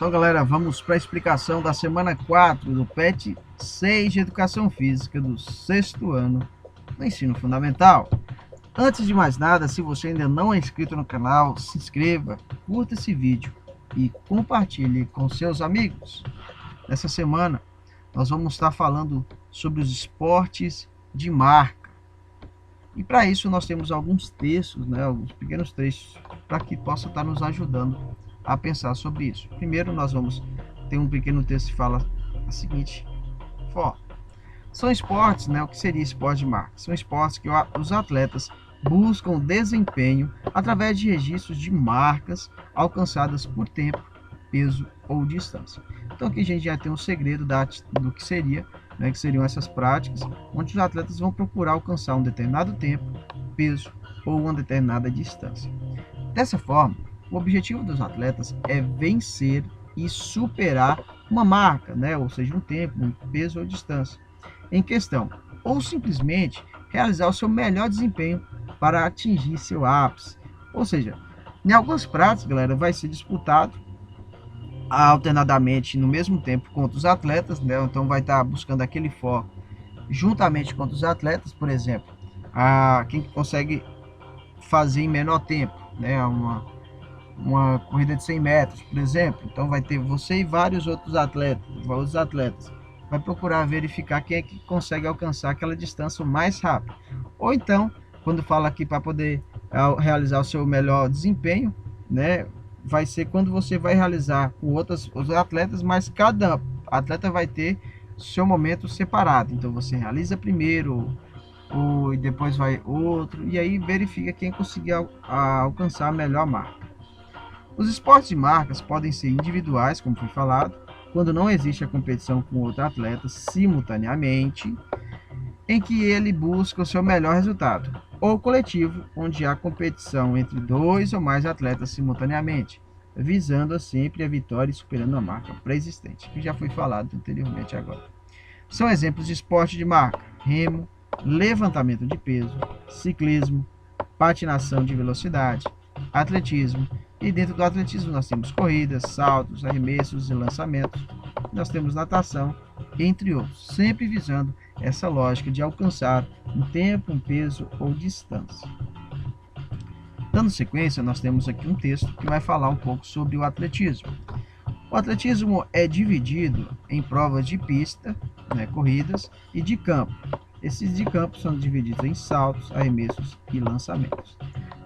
Então, galera, vamos para a explicação da semana 4 do PET 6 de Educação Física do 6º ano do Ensino Fundamental. Antes de mais nada, se você ainda não é inscrito no canal, se inscreva, curta esse vídeo e compartilhe com seus amigos. Nessa semana, nós vamos estar falando sobre os esportes de marca. E para isso, nós temos alguns textos, alguns pequenos trechos, para que possa estar nos ajudando a pensar sobre isso. Primeiro, nós vamos ter um pequeno texto que fala a seguinte forma. São esportes, o que seria esporte de marca? São esportes que os atletas buscam desempenho através de registros de marcas alcançadas por tempo, peso ou distância. Então aqui a gente já tem um segredo do que seria, que seriam essas práticas, onde os atletas vão procurar alcançar um determinado tempo, peso ou uma determinada distância. Dessa forma, o objetivo dos atletas é vencer e superar uma marca, ou seja, um tempo, um peso ou distância em questão, ou simplesmente realizar o seu melhor desempenho para atingir seu ápice. Ou seja, em algumas práticas, galera, vai ser disputado alternadamente no mesmo tempo contra os atletas, então vai estar buscando aquele foco juntamente contra os atletas, por exemplo, quem consegue fazer em menor tempo, uma corrida de 100 metros, por exemplo. Então vai ter você e vários outros atletas. Vai procurar verificar quem é que consegue alcançar aquela distância mais rápido. Ou então, quando fala aqui para poder realizar o seu melhor desempenho, vai ser quando você vai realizar com outros atletas, mas cada atleta vai ter seu momento separado. Então você realiza primeiro, e depois vai outro, e aí verifica quem conseguir alcançar a melhor marca. Os esportes de marcas podem ser individuais, como foi falado, quando não existe a competição com outro atleta simultaneamente, em que ele busca o seu melhor resultado, ou coletivo, onde há competição entre 2 ou mais atletas simultaneamente, visando sempre a vitória e superando a marca pré-existente, que já foi falado anteriormente agora. São exemplos de esporte de marca: remo, levantamento de peso, ciclismo, patinação de velocidade, atletismo. E dentro do atletismo nós temos corridas, saltos, arremessos e lançamentos. Nós temos natação, entre outros, sempre visando essa lógica de alcançar um tempo, um peso ou distância. Dando sequência, nós temos aqui um texto que vai falar um pouco sobre o atletismo. O atletismo é dividido em provas de pista, corridas, e de campo. Esses de campo são divididos em saltos, arremessos e lançamentos.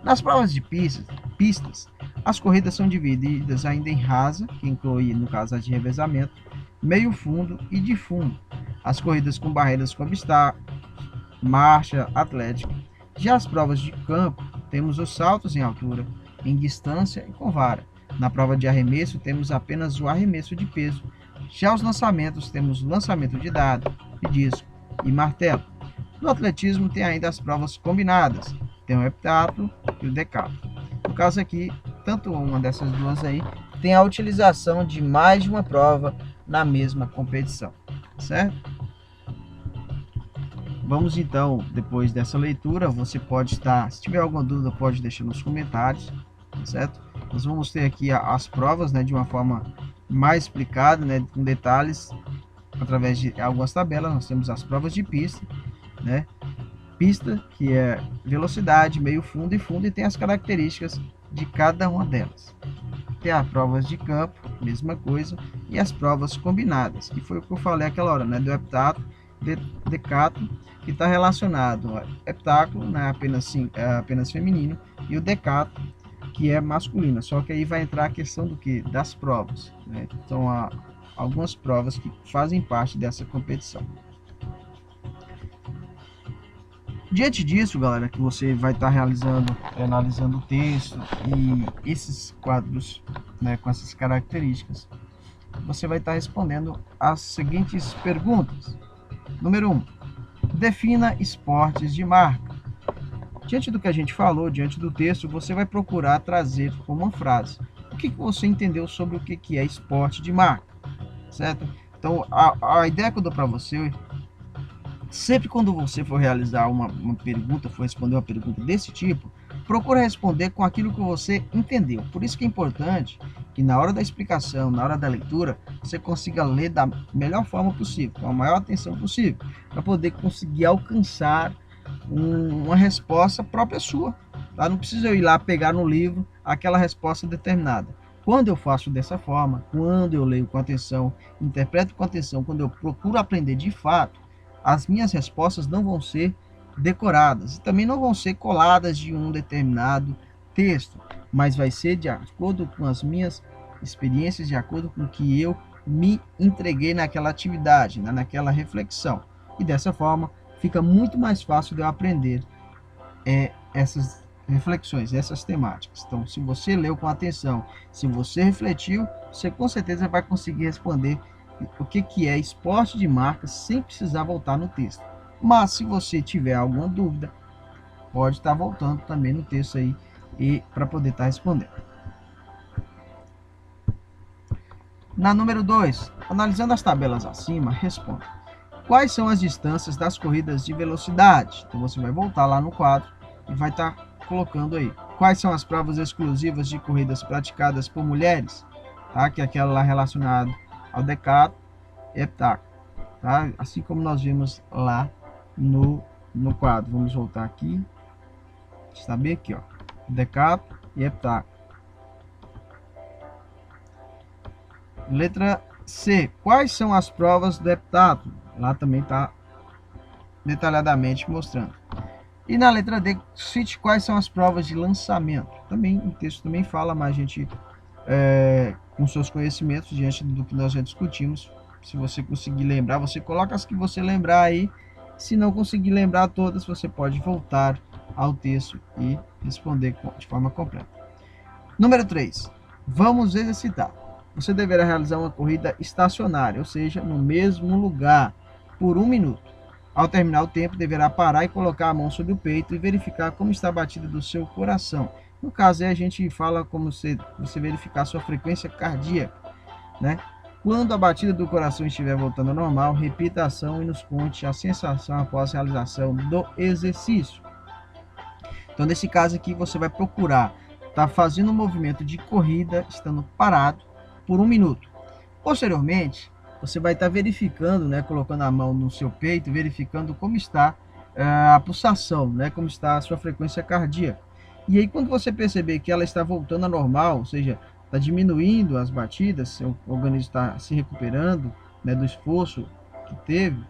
Nas provas de pistas, as corridas são divididas ainda em rasa, que inclui, no caso, as de revezamento, meio fundo e de fundo. As corridas com barreiras com obstáculos, marcha atlética. Já as provas de campo, temos os saltos em altura, em distância e com vara. Na prova de arremesso, temos apenas o arremesso de peso. Já os lançamentos, temos o lançamento de dado, de disco e martelo. No atletismo, tem ainda as provas combinadas, tem o heptatlo e o decatlo. No caso aqui, tanto uma dessas duas aí, tem a utilização de mais de uma prova na mesma competição, certo? Vamos então, depois dessa leitura, você pode estar, se tiver alguma dúvida, pode deixar nos comentários, certo? Nós vamos ter aqui as provas, de uma forma mais explicada, com detalhes, através de algumas tabelas. Nós temos as provas de pista, Pista, que é velocidade, meio fundo e fundo, e tem as características de cada uma delas. Tem as provas de campo, mesma coisa, e as provas combinadas, que foi o que eu falei aquela hora, do heptatlo, decatlo, que está relacionado ao heptatlo, apenas feminino, e o decatlo, que é masculino. Só que aí vai entrar a questão do que? Das provas. Então há algumas provas que fazem parte dessa competição. Diante disso, galera, que você vai estar analisando o texto e esses quadros, com essas características, você vai estar respondendo as seguintes perguntas. Número 1. Defina esportes de marca. Diante do que a gente falou, diante do texto, você vai procurar trazer como uma frase o que você entendeu sobre o que é esporte de marca, certo? Então, a ideia que eu dou para você, sempre quando você for realizar uma pergunta, for responder uma pergunta desse tipo, procura responder com aquilo que você entendeu. Por isso que é importante que na hora da explicação, na hora da leitura, você consiga ler da melhor forma possível, com a maior atenção possível, para poder conseguir alcançar uma resposta própria sua. Tá? Não precisa eu ir lá pegar no livro aquela resposta determinada. Quando eu faço dessa forma, quando eu leio com atenção, interpreto com atenção, quando eu procuro aprender de fato, as minhas respostas não vão ser decoradas e também não vão ser coladas de um determinado texto, mas vai ser de acordo com as minhas experiências, de acordo com o que eu me entreguei naquela atividade, né, naquela reflexão. E dessa forma fica muito mais fácil de eu aprender essas reflexões, essas temáticas. Então, se você leu com atenção, se você refletiu, você com certeza vai conseguir responder o que é esporte de marca sem precisar voltar no texto. Mas se você tiver alguma dúvida, pode estar voltando também no texto aí e para poder estar respondendo. Na número 2, analisando as tabelas acima, responda: quais são as distâncias das corridas de velocidade? Então você vai voltar lá no quadro e vai estar colocando aí. Quais são as provas exclusivas de corridas praticadas por mulheres? Tá? Que é aquela lá relacionada ao decathlon e heptathlon. Tá? Assim como nós vimos lá no quadro. Vamos voltar aqui. Está bem aqui, ó. Decathlon e heptathlon. Letra C. Quais são as provas do heptathlon? Lá também está detalhadamente mostrando. E na letra D, cite quais são as provas de lançamento. Também o texto também fala, mas a gente, com seus conhecimentos, diante do que nós já discutimos, se você conseguir lembrar, você coloca as que você lembrar aí. Se não conseguir lembrar todas, você pode voltar ao texto e responder de forma completa. Número 3. Vamos exercitar. Você deverá realizar uma corrida estacionária, ou seja, no mesmo lugar, por 1 minuto. Ao terminar o tempo, deverá parar e colocar a mão sobre o peito e verificar como está a batida do seu coração. No caso, a gente fala como você verificar a sua frequência cardíaca, né? Quando a batida do coração estiver voltando ao normal, repita a ação e nos conte a sensação após a realização do exercício. Então, nesse caso aqui, você vai procurar estar fazendo um movimento de corrida, estando parado, por 1 minuto. Posteriormente, você vai estar verificando, né, colocando a mão no seu peito, verificando como está a pulsação, né, como está a sua frequência cardíaca. E aí, quando você perceber que ela está voltando ao normal, ou seja, está diminuindo as batidas, seu organismo está se recuperando, né, do esforço que teve,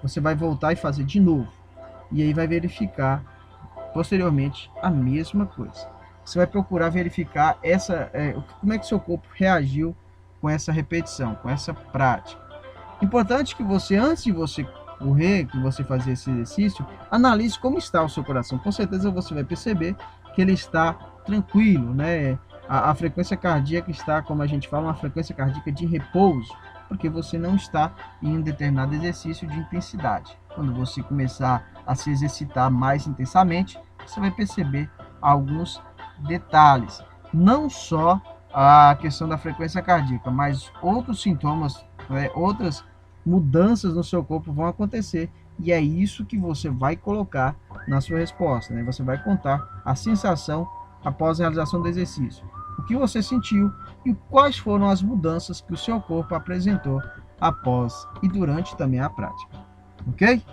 você vai voltar e fazer de novo. E aí vai verificar posteriormente a mesma coisa. Você vai procurar verificar como é que seu corpo reagiu com essa repetição, com essa prática. Importante que você, antes de você correr, que você fazer esse exercício, analise como está o seu coração. Com certeza você vai perceber que ele está tranquilo, né? A frequência cardíaca está, como a gente fala, uma frequência cardíaca de repouso, porque você não está em um determinado exercício de intensidade. Quando você começar a se exercitar mais intensamente, você vai perceber alguns detalhes, não só a questão da frequência cardíaca, mas outros sintomas, né, outras mudanças no seu corpo vão acontecer, e é isso que você vai colocar na sua resposta, né? Você vai contar a sensação após a realização do exercício, o que você sentiu e quais foram as mudanças que o seu corpo apresentou após e durante também a prática, ok?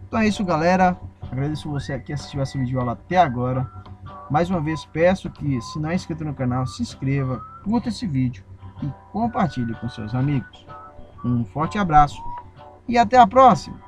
Então é isso, galera. Agradeço você que assistiu esse vídeo aula até agora. Mais uma vez peço que, se não é inscrito no canal, se inscreva, curta esse vídeo e compartilhe com seus amigos. Um forte abraço e até a próxima!